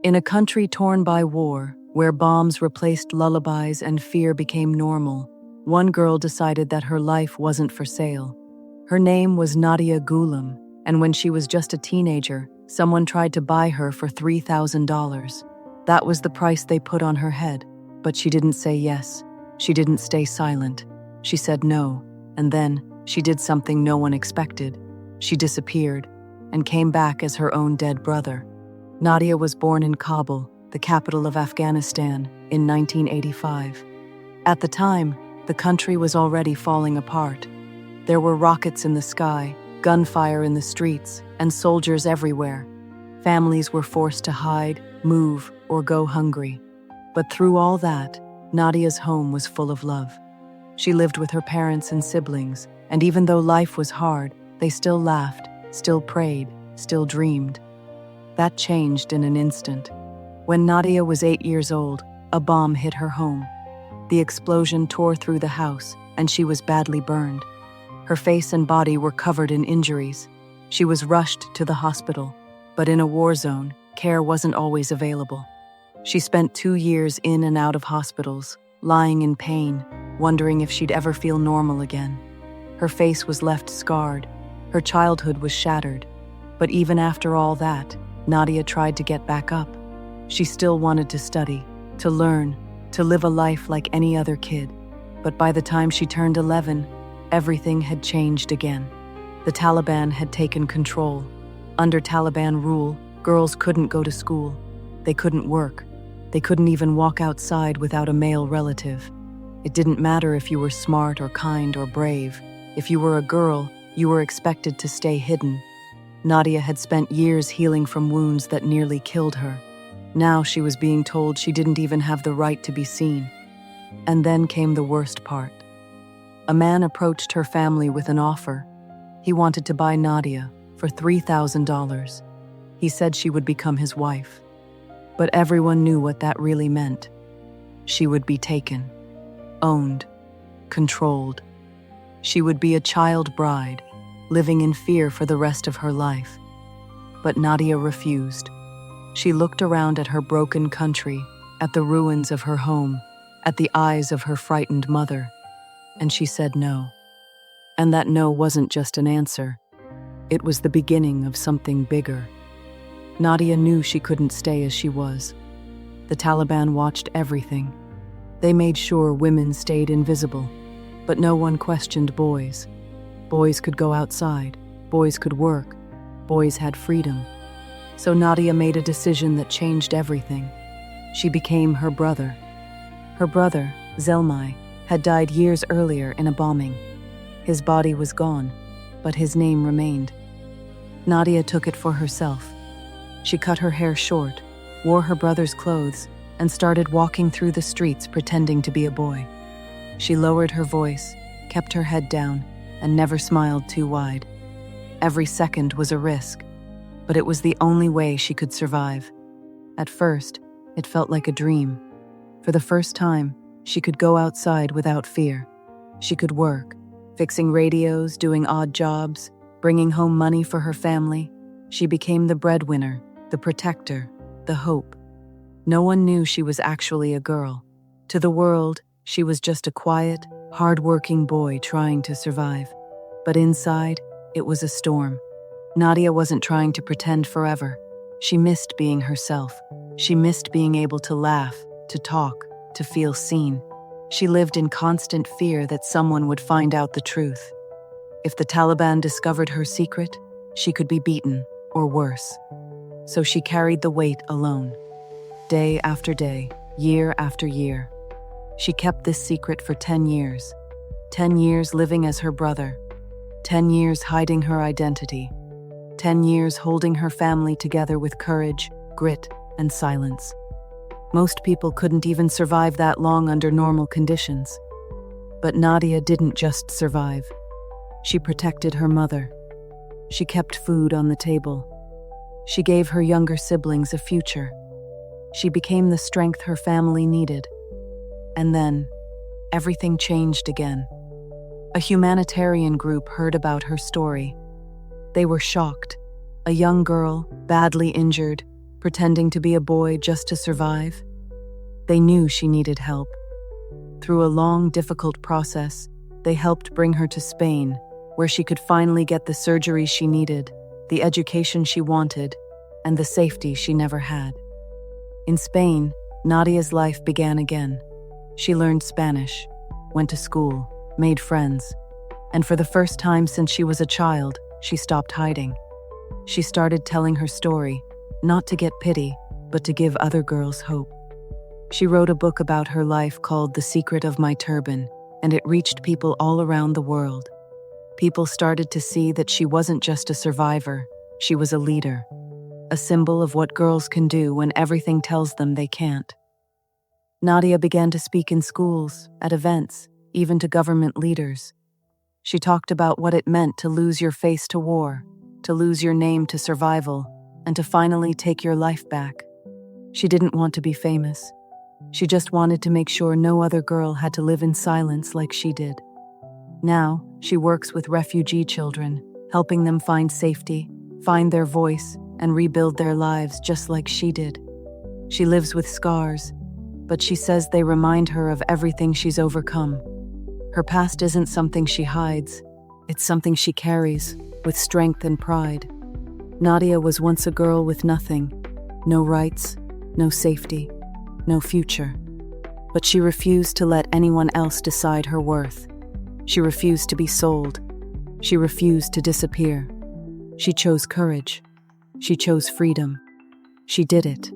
In a country torn by war, where bombs replaced lullabies and fear became normal, one girl decided that her life wasn't for sale. Her name was Nadia Ghulam, and when she was just a teenager, someone tried to buy her for $3,000. That was the price they put on her head, but she didn't say yes. She didn't stay silent. She said no, and then she did something no one expected. She disappeared and came back as her own dead brother. Nadia was born in Kabul, the capital of Afghanistan, in 1985. At the time, the country was already falling apart. There were rockets in the sky, gunfire in the streets, and soldiers everywhere. Families were forced to hide, move, or go hungry. But through all that, Nadia's home was full of love. She lived with her parents and siblings, and even though life was hard, they still laughed, still prayed, still dreamed. That changed in an instant. When Nadia was 8 years old, a bomb hit her home. The explosion tore through the house, and she was badly burned. Her face and body were covered in injuries. She was rushed to the hospital, but in a war zone, care wasn't always available. She spent 2 years in and out of hospitals, lying in pain, wondering if she'd ever feel normal again. Her face was left scarred. Her childhood was shattered. But even after all that, Nadia tried to get back up. She still wanted to study, to learn, to live a life like any other kid. But by the time she turned 11, everything had changed again. The Taliban had taken control. Under Taliban rule, girls couldn't go to school. They couldn't work. They couldn't even walk outside without a male relative. It didn't matter if you were smart or kind or brave. If you were a girl, you were expected to stay hidden. Nadia had spent years healing from wounds that nearly killed her. Now she was being told she didn't even have the right to be seen. And then came the worst part. A man approached her family with an offer. He wanted to buy Nadia for $3,000. He said she would become his wife. But everyone knew what that really meant. She would be taken, owned, controlled. She would be a child bride, living in fear for the rest of her life. But Nadia refused. She looked around at her broken country, at the ruins of her home, at the eyes of her frightened mother, and she said no. And that no wasn't just an answer. It was the beginning of something bigger. Nadia knew she couldn't stay as she was. The Taliban watched everything. They made sure women stayed invisible, but no one questioned boys. Boys could go outside, boys could work, boys had freedom. So Nadia made a decision that changed everything. She became her brother. Her brother, Zelmai, had died years earlier in a bombing. His body was gone, but his name remained. Nadia took it for herself. She cut her hair short, wore her brother's clothes, and started walking through the streets pretending to be a boy. She lowered her voice, kept her head down, and never smiled too wide. Every second was a risk, but it was the only way she could survive. At first, it felt like a dream. For the first time, she could go outside without fear. She could work, fixing radios, doing odd jobs, bringing home money for her family. She became the breadwinner, the protector, the hope. No one knew she was actually a girl. To the world, she was just a quiet, hard-working boy trying to survive. But inside, it was a storm. Nadia wasn't trying to pretend forever. She missed being herself. She missed being able to laugh, to talk, to feel seen. She lived in constant fear that someone would find out the truth. If the Taliban discovered her secret, she could be beaten, or worse. So she carried the weight alone. Day after day, year after year. She kept this secret for 10 years. 10 years living as her brother. 10 years hiding her identity. 10 years holding her family together with courage, grit, and silence. Most people couldn't even survive that long under normal conditions. But Nadia didn't just survive. She protected her mother. She kept food on the table. She gave her younger siblings a future. She became the strength her family needed. And then, everything changed again. A humanitarian group heard about her story. They were shocked. A young girl, badly injured, pretending to be a boy just to survive. They knew she needed help. Through a long, difficult process, they helped bring her to Spain, where she could finally get the surgery she needed, the education she wanted, and the safety she never had. In Spain, Nadia's life began again. She learned Spanish, went to school, made friends, and for the first time since she was a child, she stopped hiding. She started telling her story, not to get pity, but to give other girls hope. She wrote a book about her life called The Secret of My Turban, and it reached people all around the world. People started to see that she wasn't just a survivor, she was a leader, a symbol of what girls can do when everything tells them they can't. Nadia began to speak in schools, at events, even to government leaders. She talked about what it meant to lose your face to war, to lose your name to survival, and to finally take your life back. She didn't want to be famous. She just wanted to make sure no other girl had to live in silence like she did. Now, she works with refugee children, helping them find safety, find their voice, and rebuild their lives just like she did. She lives with scars, but she says they remind her of everything she's overcome. Her past isn't something she hides, it's something she carries, with strength and pride. Nadia was once a girl with nothing, no rights, no safety, no future. But she refused to let anyone else decide her worth. She refused to be sold. She refused to disappear. She chose courage. She chose freedom. She did it.